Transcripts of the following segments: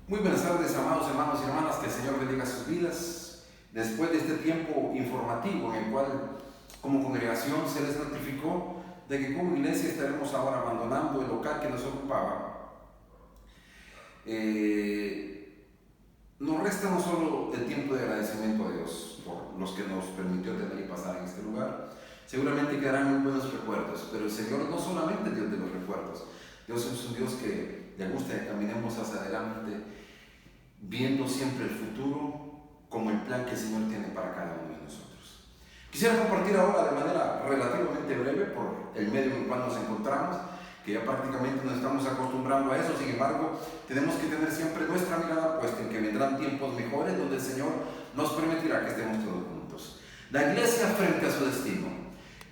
Muy buenas tardes, amados hermanos y hermanas, que el Señor bendiga sus vidas. Después de este tiempo informativo en el cual como congregación se les notificó de que como iglesia estaremos ahora abandonando el local que nos ocupaba, nos resta no solo el tiempo de agradecimiento a Dios por los que nos permitió tener y pasar en este lugar. Seguramente quedarán muy buenos recuerdos, pero el Señor no solamente es Dios de los recuerdos. Dios es un Dios que le gusta que caminemos hacia adelante, viendo siempre el futuro como el plan que el Señor tiene para cada uno de nosotros. Quisiera compartir ahora de manera relativamente breve, por el medio en el cual nos encontramos, que ya prácticamente nos estamos acostumbrando a eso. Sin embargo, tenemos que tener siempre nuestra mirada puesta en que vendrán tiempos mejores donde el Señor nos permitirá que estemos todos juntos. La iglesia frente a su destino.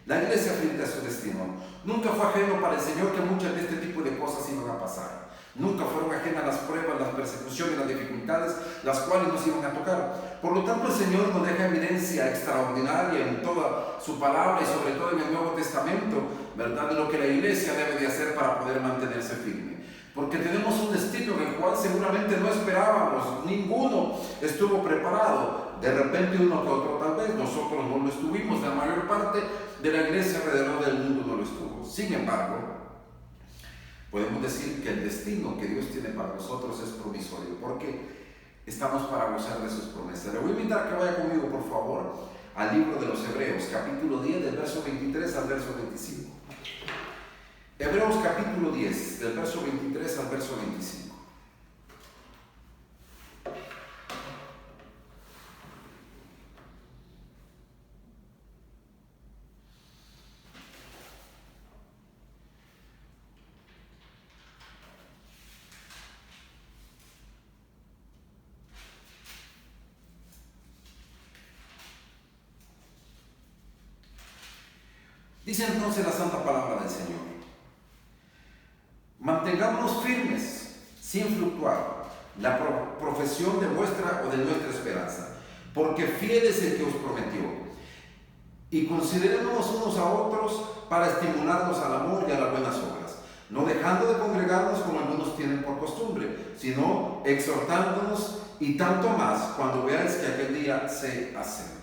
La iglesia frente a su destino. Nunca fue ajeno para el Señor que muchas de este tipo de cosas iban a pasar. Nunca fueron ajenas las pruebas, las persecuciones, las dificultades, las cuales nos iban a tocar. Por lo tanto, el Señor nos deja evidencia extraordinaria en toda su palabra y sobre todo en el Nuevo Testamento, ¿verdad?, de lo que la iglesia debe de hacer para poder mantenerse firme. Porque tenemos un destino en el cual seguramente no esperábamos, ninguno estuvo preparado. De repente uno que otro tal vez, nosotros no lo estuvimos, la mayor parte de la iglesia alrededor del mundo no lo estuvo. Sin embargo, podemos decir que el destino que Dios tiene para nosotros es provisorio, porque estamos para gozar de sus promesas. Le voy a invitar que vaya conmigo, por favor, al libro de los Hebreos, capítulo 10, del verso 23 al verso 25. Hebreos capítulo 10, del verso 23 al verso 25. Dice entonces la santa palabra del Señor: mantengámonos firmes, sin fluctuar, la profesión de vuestra o de nuestra esperanza, porque fiel es el que os prometió. Y considerémonos unos a otros para estimularnos al amor y a las buenas obras, no dejando de congregarnos como algunos tienen por costumbre, sino exhortándonos, y tanto más cuando veáis que aquel día se acerca.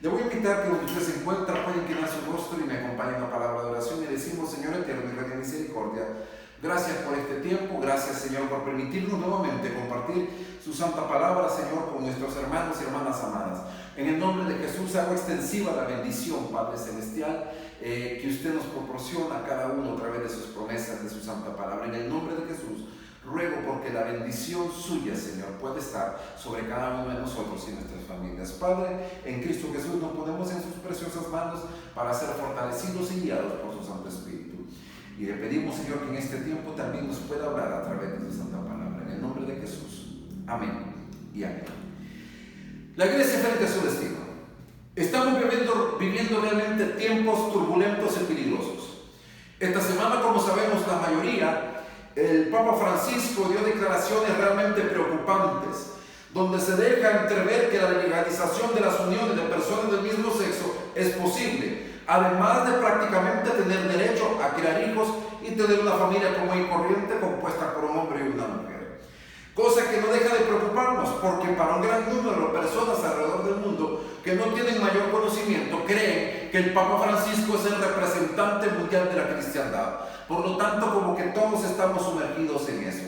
Le voy a invitar que donde usted se encuentra pueda inclinar su rostro y me acompañe en la palabra de oración y decimos: Señor eterno y Rey de misericordia, gracias por este tiempo, gracias, Señor, por permitirnos nuevamente compartir su santa palabra, Señor, con nuestros hermanos y hermanas amadas. En el nombre de Jesús hago extensiva la bendición, Padre Celestial, que usted nos proporciona a cada uno a través de sus promesas, de su santa palabra. En el nombre de Jesús ruego porque la bendición suya, Señor, puede estar sobre cada uno de nosotros y nuestras familias. Padre, en Cristo Jesús nos ponemos en sus preciosas manos para ser fortalecidos y guiados por su Santo Espíritu. Y le pedimos, Señor, que en este tiempo también nos pueda hablar a través de su santa palabra. En el nombre de Jesús. Amén y amén. La iglesia frente a su destino. Estamos viviendo realmente tiempos turbulentos y peligrosos. Esta semana, como sabemos la mayoría, el Papa Francisco dio declaraciones realmente preocupantes, donde se deja entrever que la legalización de las uniones de personas del mismo sexo es posible, además de prácticamente tener derecho a criar hijos y tener una familia común y corriente compuesta por un hombre y una mujer. Cosa que no deja de preocuparnos, porque para un gran número de personas alrededor del mundo que no tienen mayor conocimiento creen que el Papa Francisco es el representante mundial de la cristiandad. Por lo tanto, como que todos estamos sumergidos en eso.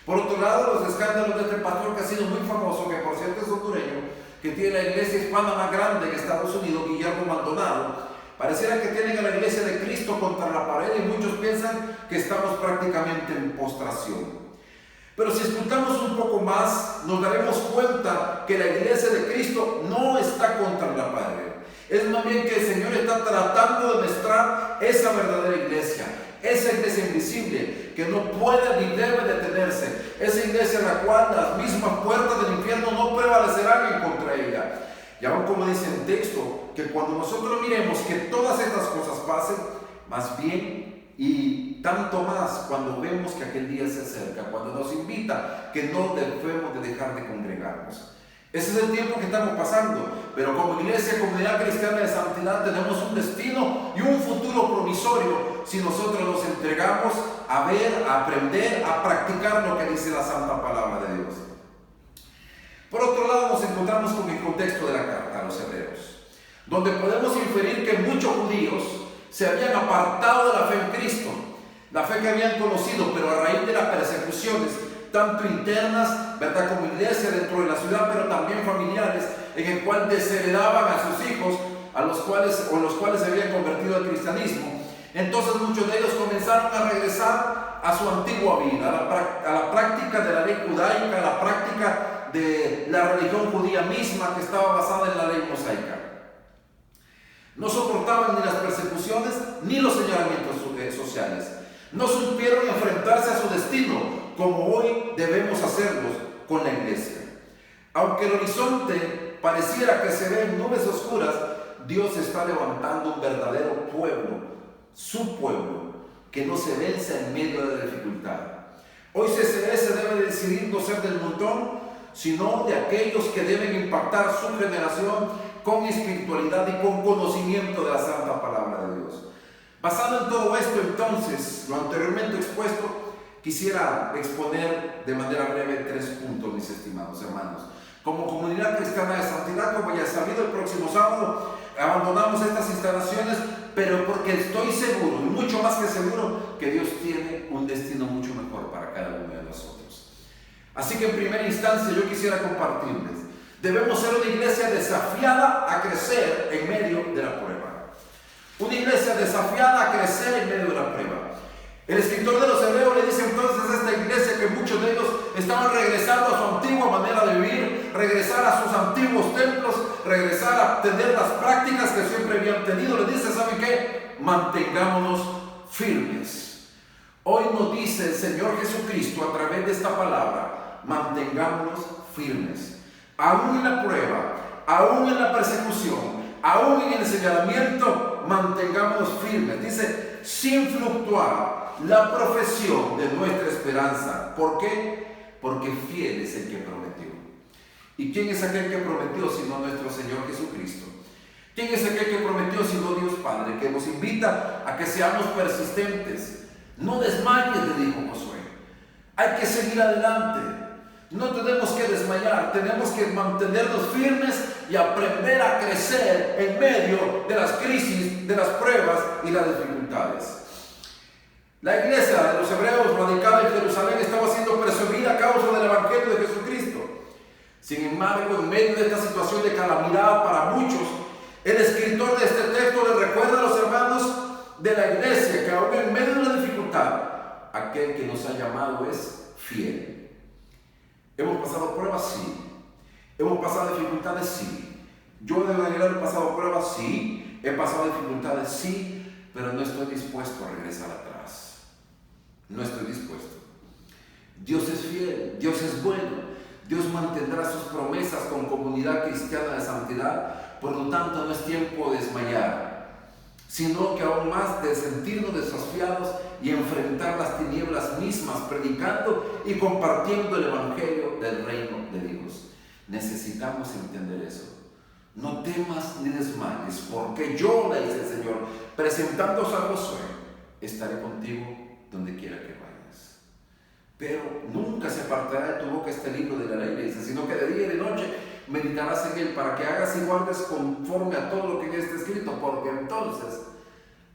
Por otro lado, los escándalos de este pastor, que ha sido muy famoso, que por cierto es hondureño, que tiene la iglesia hispana más grande en Estados Unidos, Guillermo Maldonado, pareciera que tienen a la iglesia de Cristo contra la pared y muchos piensan que estamos prácticamente en postración. Pero si escuchamos un poco más, nos daremos cuenta que la iglesia de Cristo no está contra la pared. Es más bien que el Señor está tratando de mostrar esa verdadera iglesia. Esa iglesia invisible que no puede ni debe detenerse. Esa iglesia en la cual las mismas puertas del infierno no prevalecerán en contra de ella. Y aún como dice el texto, que cuando nosotros miremos que todas estas cosas pasen, más bien y tanto más cuando vemos que aquel día se acerca, cuando nos invita que no debemos de dejar de congregarnos. Ese es el tiempo que estamos pasando, pero como iglesia, comunidad cristiana de santidad, tenemos un destino y un futuro promisorio si nosotros nos entregamos a ver, a aprender, a practicar lo que dice la santa palabra de Dios. Por otro lado, nos encontramos con el contexto de la carta a los hebreos, donde podemos inferir que muchos judíos se habían apartado de la fe en Cristo, la fe que habían conocido, pero a raíz de las persecuciones, tanto internas, ¿verdad?, como iglesia dentro de la ciudad, pero también familiares, en el cual desheredaban a sus hijos, los cuales se habían convertido al cristianismo. Entonces muchos de ellos comenzaron a regresar a su antigua vida, a la práctica de la ley judaica, a la práctica de la religión judía misma que estaba basada en la ley mosaica. No soportaban ni las persecuciones ni los señalamientos sociales. No supieron enfrentarse a su destino como hoy debemos hacerlos con la iglesia. Aunque el horizonte pareciera que se ve en nubes oscuras, Dios está levantando un verdadero pueblo, su pueblo, que no se vence en medio de la dificultad. Hoy CCS debe decidir no ser del montón, sino de aquellos que deben impactar su generación con espiritualidad y con conocimiento de la santa palabra de Dios. Basado en todo esto, entonces, lo anteriormente expuesto, quisiera exponer de manera breve 3 puntos, mis estimados hermanos. Como comunidad cristiana de santidad, como ya sabido, el próximo sábado abandonamos estas instalaciones, pero porque estoy seguro, y mucho más que seguro, que Dios tiene un destino mucho mejor para cada uno de nosotros. Así que en primera instancia yo quisiera compartirles, debemos ser una iglesia desafiada a crecer en medio de la prueba. Una iglesia desafiada a crecer en medio de la prueba. El escritor de los Hebreos le dice entonces a esta iglesia que muchos de ellos estaban regresando a su antigua manera de vivir, regresar a sus antiguos templos, regresar a tener las prácticas que siempre habían tenido. Les dice, ¿saben qué? Mantengámonos firmes. Hoy nos dice el Señor Jesucristo a través de esta palabra, mantengámonos firmes. Aún en la prueba, aún en la persecución, aún en el señalamiento, mantengámonos firmes. Dice, sin fluctuar la profesión de nuestra esperanza. ¿Por qué? Porque fiel es el que prometió. ¿Y quién es aquel que prometió sino nuestro Señor Jesucristo? ¿Quién es aquel que prometió sino Dios Padre? Que nos invita a que seamos persistentes. No desmayes, le dijo Josué. Hay que seguir adelante. No tenemos que desmayar, tenemos que mantenernos firmes y aprender a crecer en medio de las crisis, de las pruebas y las dificultades. La iglesia de los hebreos radicada en Jerusalén estaba siendo perseguida a causa del Evangelio de Jesucristo. Sin embargo, en medio de esta situación de calamidad para muchos, el escritor de este texto le recuerda a los hermanos de la iglesia que aún en medio de la dificultad, aquel que nos ha llamado es fiel. ¿Hemos pasado pruebas? Sí. ¿Hemos pasado dificultades? Sí. Yo de manera he pasado pruebas, sí. He pasado dificultades, sí. Pero no estoy dispuesto a regresar atrás. No estoy dispuesto. Dios es fiel, Dios es bueno. Dios mantendrá sus promesas con comunidad cristiana de santidad. Por lo tanto, no es tiempo de desmayar, sino que aún más de sentirnos desafiados y enfrentar las tinieblas mismas, predicando y compartiendo el Evangelio del reino de Dios. Necesitamos entender eso. No temas ni desmayes, porque yo, le dice el Señor, presentándose a Josué, estaré contigo donde quiera que vayas. Pero nunca se apartará de tu boca este libro de la ley, le dice, sino que de día y de noche meditarás en él, para que hagas y guardes conforme a todo lo que está escrito, porque entonces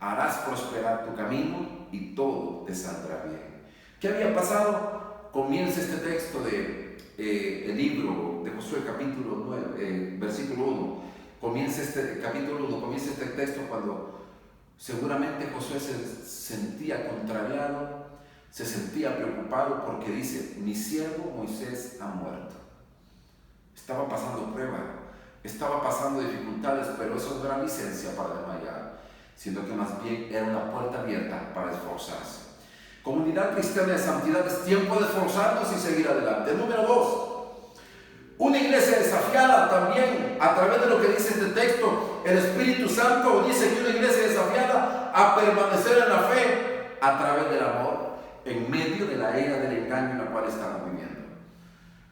harás prosperar tu camino y todo te saldrá bien. ¿Qué había pasado? Comienza este texto de el libro de Josué, capítulo 9, versículo 1. Comienza este capítulo 1, comienza este texto cuando seguramente Josué se sentía contrariado, se sentía preocupado porque dice, mi siervo Moisés ha muerto. Estaba pasando prueba, estaba pasando dificultades, pero eso no era licencia para desmayar, sino que más bien era una puerta abierta para esforzarse. Comunidad cristiana de santidad, es tiempo de esforzarnos y seguir adelante. Número 2, una iglesia desafiada también, a través de lo que dice este texto, el Espíritu Santo dice que una iglesia desafiada a permanecer en la fe a través del amor, en medio de la era del engaño en la cual estamos viviendo.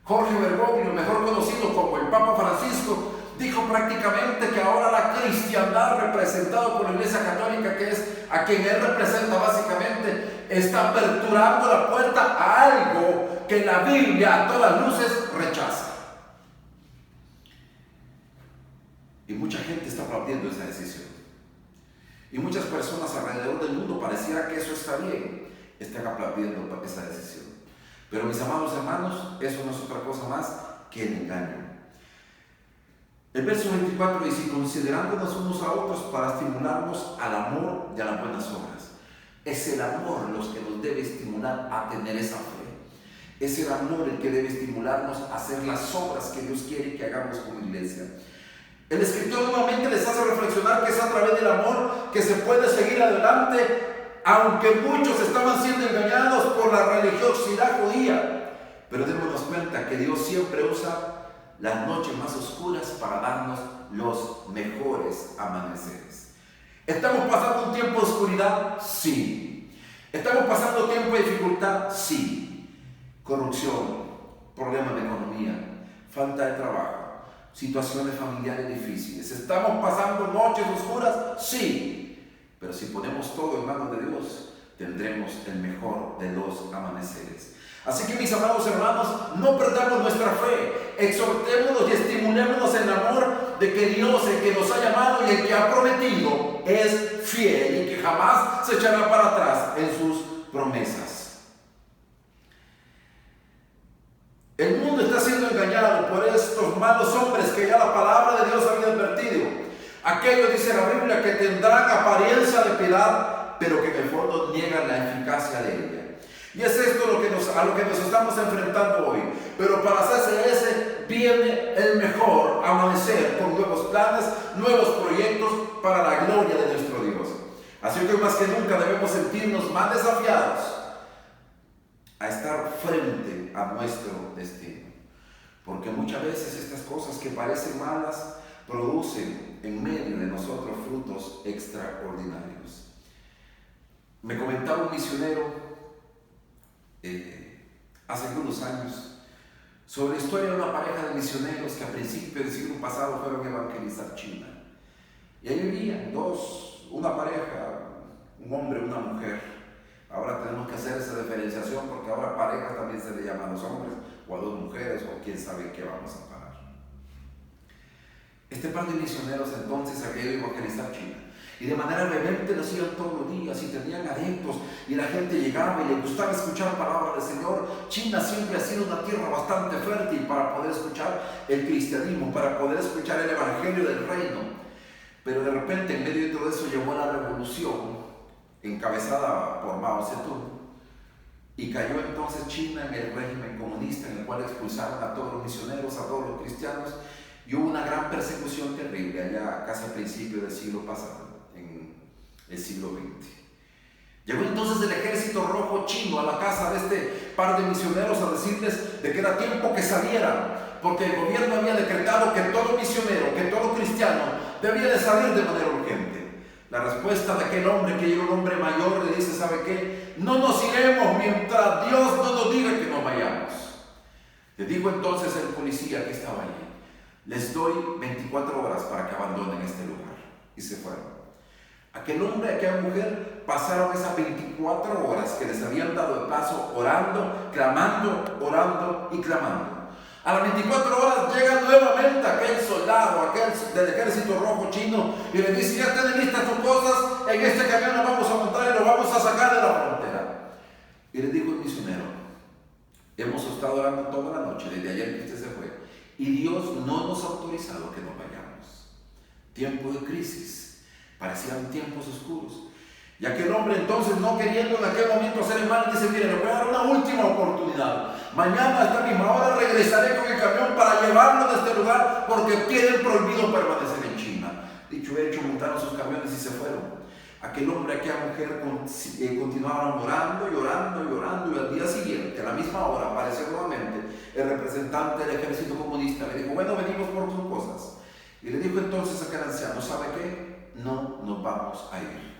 Jorge Bergoglio, mejor conocido como el Papa Francisco, dijo prácticamente que ahora la cristiandad representada por la Iglesia Católica, que es a quien él representa básicamente, está aperturando la puerta a algo que la Biblia a todas luces rechaza. Y mucha gente está aplaudiendo esa decisión. Y muchas personas alrededor del mundo, pareciera que eso está bien, están aplaudiendo esa decisión. Pero mis amados hermanos, eso no es otra cosa más que el engaño. El verso 24 dice: considerándonos unos a otros para estimularnos al amor y a las buenas obras. Es el amor los que nos debe estimular a tener esa fe. Es el amor el que debe estimularnos a hacer las obras que Dios quiere que hagamos como iglesia. El escritor nuevamente les hace reflexionar que es a través del amor que se puede seguir adelante, aunque muchos estaban siendo engañados por la religiosidad judía. Pero démonos cuenta que Dios siempre usa las noches más oscuras para darnos los mejores amaneceres. ¿Estamos pasando un tiempo de oscuridad? Sí. ¿Estamos pasando tiempo de dificultad? Sí. Corrupción, problemas de economía, falta de trabajo, situaciones familiares difíciles. ¿Estamos pasando noches oscuras? Sí. Pero si ponemos todo en manos de Dios, tendremos el mejor de los amaneceres. Así que, mis amados hermanos, no perdamos nuestra fe, exhortémonos y estimulémonos en el amor de que Dios, el que nos ha llamado y el que ha prometido, es fiel y que jamás se echará para atrás en sus promesas. El mundo está siendo engañado por estos malos hombres que ya la palabra de Dios había advertido. Aquellos, dice la Biblia, que tendrán apariencia de piedad, pero que en el fondo niegan la eficacia de ella. Y es esto a lo que nos estamos enfrentando hoy. Pero para CCS viene el mejor amanecer con nuevos planes, nuevos proyectos para la gloria de nuestro Dios. Así que más que nunca debemos sentirnos más desafiados a estar frente a nuestro destino. Porque muchas veces estas cosas que parecen malas producen en medio de nosotros frutos extraordinarios. Me comentaba un misionero hace algunos años sobre la historia de una pareja de misioneros que a principios del siglo pasado fueron a evangelizar China. Y ahí vivían una pareja, un hombre y una mujer. Ahora tenemos que hacer esa diferenciación porque ahora parejas también se le llaman a los hombres o a dos mujeres o quién sabe qué vamos a parar. Este par de misioneros entonces había ido a evangelizar China. Y de manera vehemente lo hacían todos los días y tenían adeptos y la gente llegaba y le gustaba escuchar palabras del Señor. China siempre ha sido una tierra bastante fértil para poder escuchar el cristianismo, para poder escuchar el evangelio del reino. Pero de repente en medio de todo eso llegó la revolución encabezada por Mao Zedong y cayó entonces China en el régimen comunista en el cual expulsaron a todos los misioneros, a todos los cristianos, y hubo una gran persecución terrible allá casi a principios del siglo pasado, el siglo XX. Llegó entonces el ejército rojo chino a la casa de este par de misioneros a decirles de que era tiempo que salieran, porque el gobierno había decretado que todo misionero, que todo cristiano debía de salir de manera urgente. La respuesta de aquel hombre, que era un hombre mayor, le dice: ¿sabe qué? No nos iremos mientras Dios no nos diga que nos vayamos. Le dijo entonces el policía que estaba allí: les doy 24 horas para que abandonen este lugar. Y se fueron. Aquel hombre y aquella mujer pasaron esas 24 horas que les habían dado de plazo orando, orando y clamando. A las 24 horas llega nuevamente aquel soldado, aquel del ejército rojo chino, y le dice: ya tienen listas tus cosas, en este camión nos vamos a montar y lo vamos a sacar de la frontera. Y le dijo el misionero: hemos estado orando toda la noche, desde ayer que usted se fue, y Dios no nos ha autorizado que nos vayamos. Tiempo de crisis. Parecían tiempos oscuros. Y aquel hombre entonces, no queriendo en aquel momento hacer el mal, dice: mire, le voy a dar una última oportunidad. Mañana a esta misma hora regresaré con el camión para llevarlo de este lugar porque tienen prohibido permanecer en China. Dicho hecho, montaron sus camiones y se fueron. Aquel hombre y aquella mujer continuaron orando y al día siguiente, a la misma hora, apareció nuevamente el representante del ejército comunista. Le dijo: bueno, venimos por tus cosas. Y le dijo entonces a aquel anciano: ¿sabe qué? No nos vamos a ir,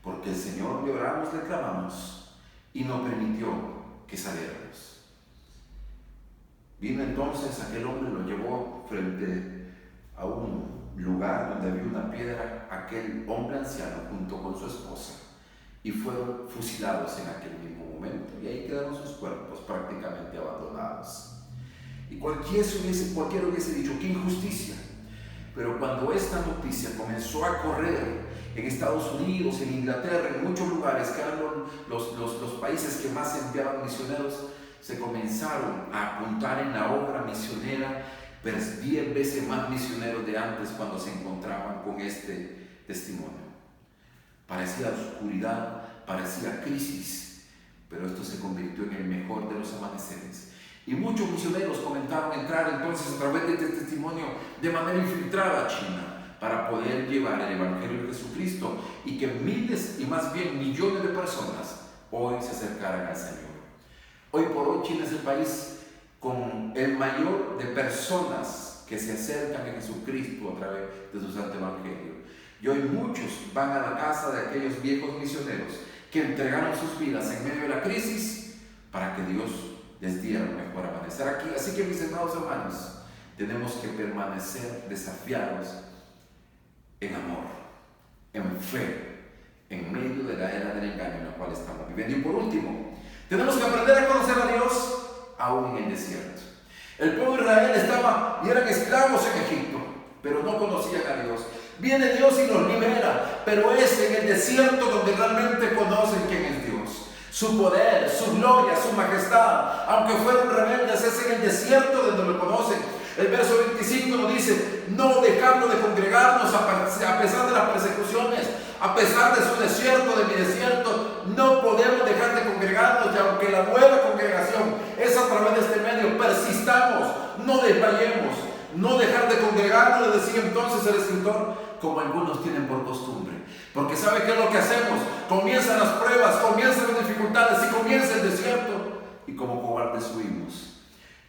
porque el Señor le oramos, le clamamos y no permitió que saliéramos. Vino entonces aquel hombre, lo llevó frente a un lugar donde había una piedra, aquel hombre anciano junto con su esposa, y fueron fusilados en aquel mismo momento, y ahí quedaron sus cuerpos prácticamente abandonados. Y cualquiera hubiese dicho, ¡qué injusticia! Pero cuando esta noticia comenzó a correr en Estados Unidos, en Inglaterra, en muchos lugares, que eran los países que más enviaban misioneros, se comenzaron a apuntar en la obra misionera, 10 veces más misioneros de antes cuando se encontraban con este testimonio. Parecía oscuridad, parecía crisis, pero esto se convirtió en el mejor de los amaneceres. Y muchos misioneros comenzaron a entrar entonces a través de este testimonio de manera infiltrada a China para poder llevar el Evangelio de Jesucristo y que miles y más bien millones de personas hoy se acercaran al Señor. Hoy por hoy China es el país con el mayor de personas que se acercan a Jesucristo a través de su Santo Evangelio. Y hoy muchos van a la casa de aquellos viejos misioneros que entregaron sus vidas en medio de la crisis para que Dios les diera un mejor amanecer aquí. Así que, mis amados hermanos, tenemos que permanecer desafiados en amor, en fe, en medio de la era del engaño en la cual estamos viviendo. Y por último, tenemos que aprender a conocer a Dios aún en el desierto. El pueblo de Israel estaba y eran esclavos en Egipto, pero no conocían a Dios. Viene Dios y los libera, pero es en el desierto donde realmente conocen quién es Dios, su poder, su gloria, su majestad. Aunque fueron rebeldes, es en el desierto donde lo conocen. El verso 25 nos dice, no dejando de congregarnos a pesar de las persecuciones, a pesar de su desierto, de mi desierto, no podemos dejar de congregarnos, y aunque la nueva congregación es a través de este medio, persistamos, no desmayemos, no dejar de congregarnos, le decía entonces el escritor, como algunos tienen por costumbre. Porque ¿sabe qué es lo que hacemos? Comienzan las pruebas, comienzan las dificultades y comienza el desierto, y como cobardes huimos.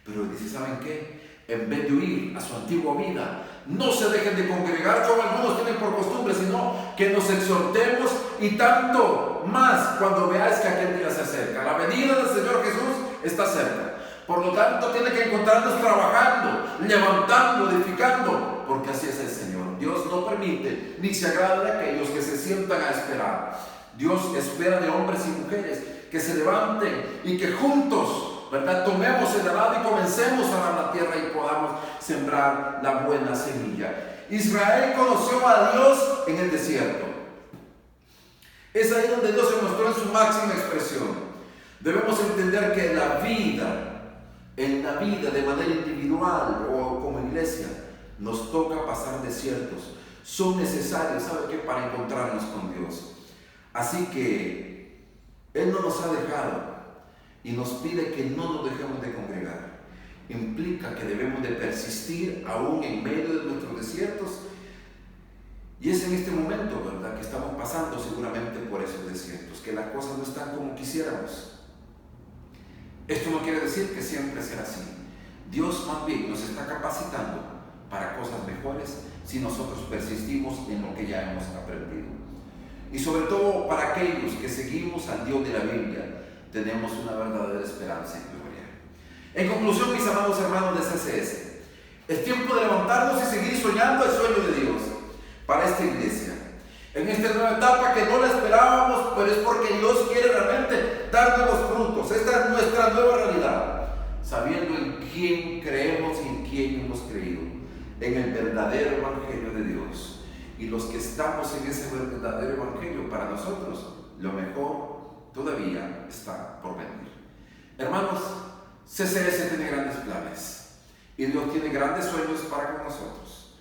Pero dice, ¿saben qué? En vez de huir a su antigua vida, no se dejen de congregar como algunos tienen por costumbre, sino que nos exhortemos, y tanto más cuando veáis que aquel día se acerca. La venida del Señor Jesús está cerca. Por lo tanto, tiene que encontrarnos trabajando, levantando, edificando, porque así es el Señor. Dios no permite ni se agrada de aquellos que se sientan a esperar. Dios espera de hombres y mujeres que se levanten y que juntos, ¿verdad?, tomemos el arado y comencemos a arar la tierra y podamos sembrar la buena semilla. Israel conoció a Dios en el desierto. Es ahí donde Dios se mostró en su máxima expresión. Debemos entender que en la vida de manera individual o como iglesia, nos toca pasar desiertos. Son necesarios, ¿sabe qué?, para encontrarnos con Dios. Así que Él no nos ha dejado y nos pide que no nos dejemos de congregar. Implica que debemos de persistir aún en medio de nuestros desiertos. Y es en este momento, ¿verdad?, que estamos pasando seguramente por esos desiertos, que las cosas no están como quisiéramos. Esto no quiere decir que siempre será así. Dios más bien nos está capacitando para cosas mejores si nosotros persistimos en lo que ya hemos aprendido. Y sobre todo para aquellos que seguimos al Dios de la Biblia, tenemos una verdadera esperanza y gloria. En conclusión, mis amados hermanos de CCS, es tiempo de levantarnos y seguir soñando el sueño de Dios para esta iglesia. En esta nueva etapa que no la esperábamos, pero es porque Dios quiere realmente dar nuevos frutos. Esta es nuestra nueva realidad, sabiendo en quién creemos y en quién hemos creído, en el verdadero Evangelio de Dios. Y los que estamos en ese verdadero Evangelio, para nosotros, lo mejor todavía está por venir. Hermanos, CCS tiene grandes planes y Dios tiene grandes sueños para con nosotros.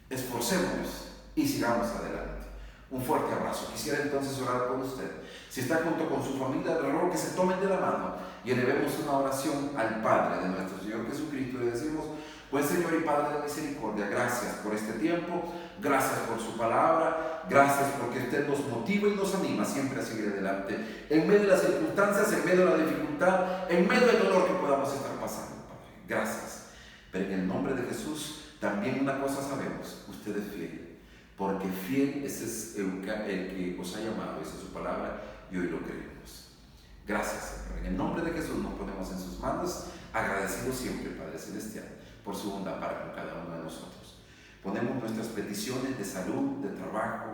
Esforcémonos y sigamos adelante. Un fuerte abrazo. Quisiera entonces orar por usted. Si está junto con su familia, le ruego que se tomen de la mano y elevemos una oración al Padre de nuestro Señor Jesucristo. Le decimos: buen Señor y Padre de misericordia, gracias por este tiempo, gracias por su palabra, gracias porque usted nos motiva y nos anima siempre a seguir adelante, en medio de las circunstancias, en medio de la dificultad, en medio del dolor que podamos estar pasando, Padre. Gracias. Pero en el nombre de Jesús, también una cosa sabemos: usted es fiel. Porque fiel es el que os ha llamado, esa es su palabra, y hoy lo creemos. Gracias, Señor. En el nombre de Jesús nos ponemos en sus manos, agradecidos siempre, Padre Celestial, por su bondad para con cada uno de nosotros. Ponemos nuestras peticiones de salud, de trabajo,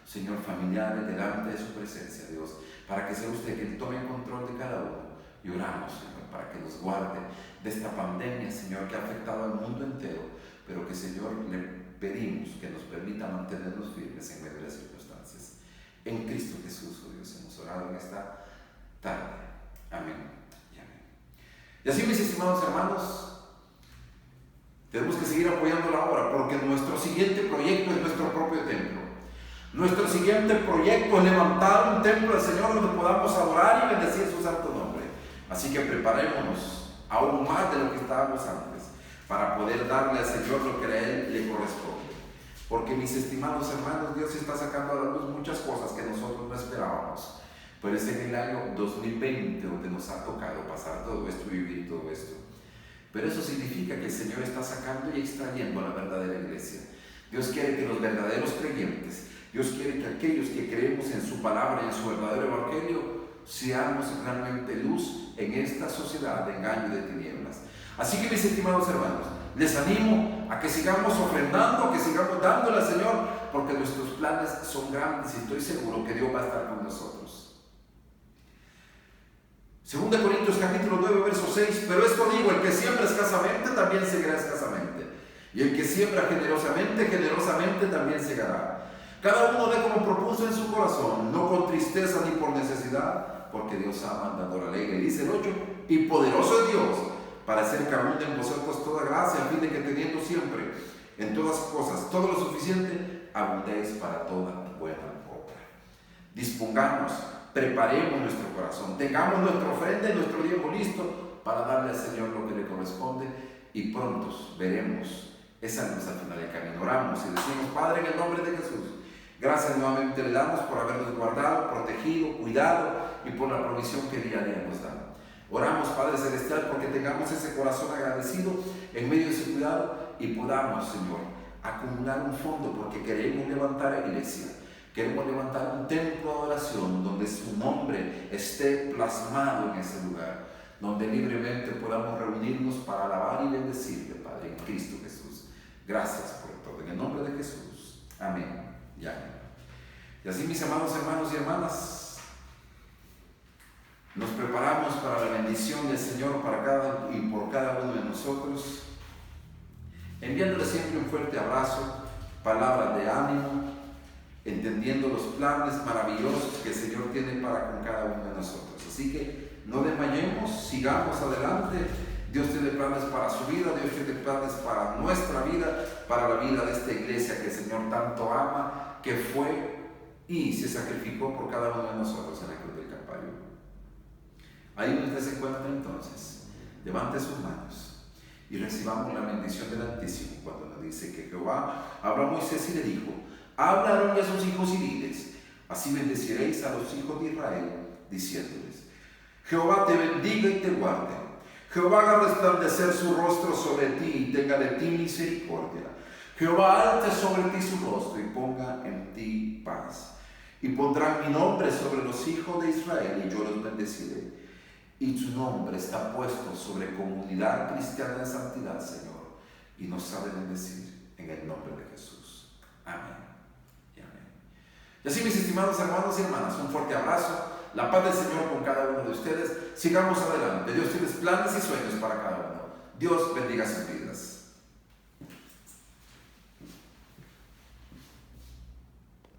Señor, familiares, delante de su presencia, Dios, para que sea usted quien tome el control de cada uno. Y oramos, Señor, para que nos guarde de esta pandemia, Señor, que ha afectado al mundo entero, pero que, Señor, le pedimos que nos permita mantenernos firmes en medio de las circunstancias. En Cristo Jesús, oh Dios, hemos orado en esta tarde. Amén y amén. Y así, mis estimados hermanos, tenemos que seguir apoyando la obra, porque nuestro siguiente proyecto es nuestro propio templo. Nuestro siguiente proyecto es levantar un templo del Señor donde podamos adorar y bendecir su santo nombre. Así que preparémonos aún más de lo que estábamos antes, para poder darle al Señor lo que a Él le corresponde. Porque, mis estimados hermanos, Dios está sacando a la luz muchas cosas que nosotros no esperábamos. Pero es en el año 2020 donde nos ha tocado pasar todo esto y vivir todo esto. Pero eso significa que el Señor está sacando y extrayendo a la verdadera iglesia. Dios quiere que los verdaderos creyentes, Dios quiere que aquellos que creemos en su palabra y en su verdadero evangelio, seamos realmente luz en esta sociedad de engaño y de tinieblas. Así que, mis estimados hermanos, les animo a que sigamos ofrendando, que sigamos dándole al Señor, porque nuestros planes son grandes y estoy seguro que Dios va a estar con nosotros. 2 Corintios capítulo 9, verso 6, pero esto digo, el que siembra escasamente también segará escasamente, y el que siembra generosamente, generosamente también segará. Cada uno dé como propuso en su corazón, no con tristeza ni por necesidad, porque Dios ama al dador alegre. Y dice el 8, y poderoso es Dios para hacer que abunde en vosotros toda gracia, a fin de que teniendo siempre en todas cosas todo lo suficiente, abundéis para toda buena obra. Dispongamos, preparemos nuestro corazón, tengamos nuestra ofrenda y nuestro diezmo listo para darle al Señor lo que le corresponde, y prontos veremos esa luz al final del camino. Oramos y decimos: Padre, en el nombre de Jesús, gracias nuevamente le damos por habernos guardado, protegido, cuidado y por la provisión que día a día nos da. Oramos, Padre Celestial, porque tengamos ese corazón agradecido en medio de ese cuidado y podamos, Señor, acumular un fondo, porque queremos levantar la iglesia. Queremos levantar un templo de adoración donde su nombre esté plasmado en ese lugar, donde libremente podamos reunirnos para alabar y bendecirle, Padre, en Cristo Jesús. Gracias por todo. En el nombre de Jesús. Amén y amén. Y así, mis amados hermanos y hermanas, nos preparamos para la bendición del Señor para cada y por cada uno de nosotros, enviándole siempre un fuerte abrazo, palabras de ánimo, entendiendo los planes maravillosos que el Señor tiene para con cada uno de nosotros. Así que no desmayemos, sigamos adelante. Dios tiene planes para su vida, Dios tiene planes para nuestra vida, para la vida de esta iglesia que el Señor tanto ama, que fue y se sacrificó por cada uno de nosotros en la cruz del Calvario. Ahí donde se encuentra entonces, levante sus manos y recibamos la bendición del Altísimo, cuando nos dice que Jehová habló a Moisés y le dijo: habla a Aarón y a sus hijos y diles: así bendeciréis a los hijos de Israel, diciéndoles: Jehová te bendiga y te guarde. Jehová haga resplandecer su rostro sobre ti y tenga de ti misericordia. Jehová alte sobre ti su rostro y ponga en ti paz. Y pondrán mi nombre sobre los hijos de Israel y yo los bendeciré. Y tu nombre está puesto sobre comunidad cristiana de santidad, Señor, y nos sabe bendecir en el nombre de Jesús. Amén y amén. Y así, mis estimados hermanos y hermanas, un fuerte abrazo. La paz del Señor con cada uno de ustedes. Sigamos adelante. Dios tiene planes y sueños para cada uno. Dios bendiga sus vidas.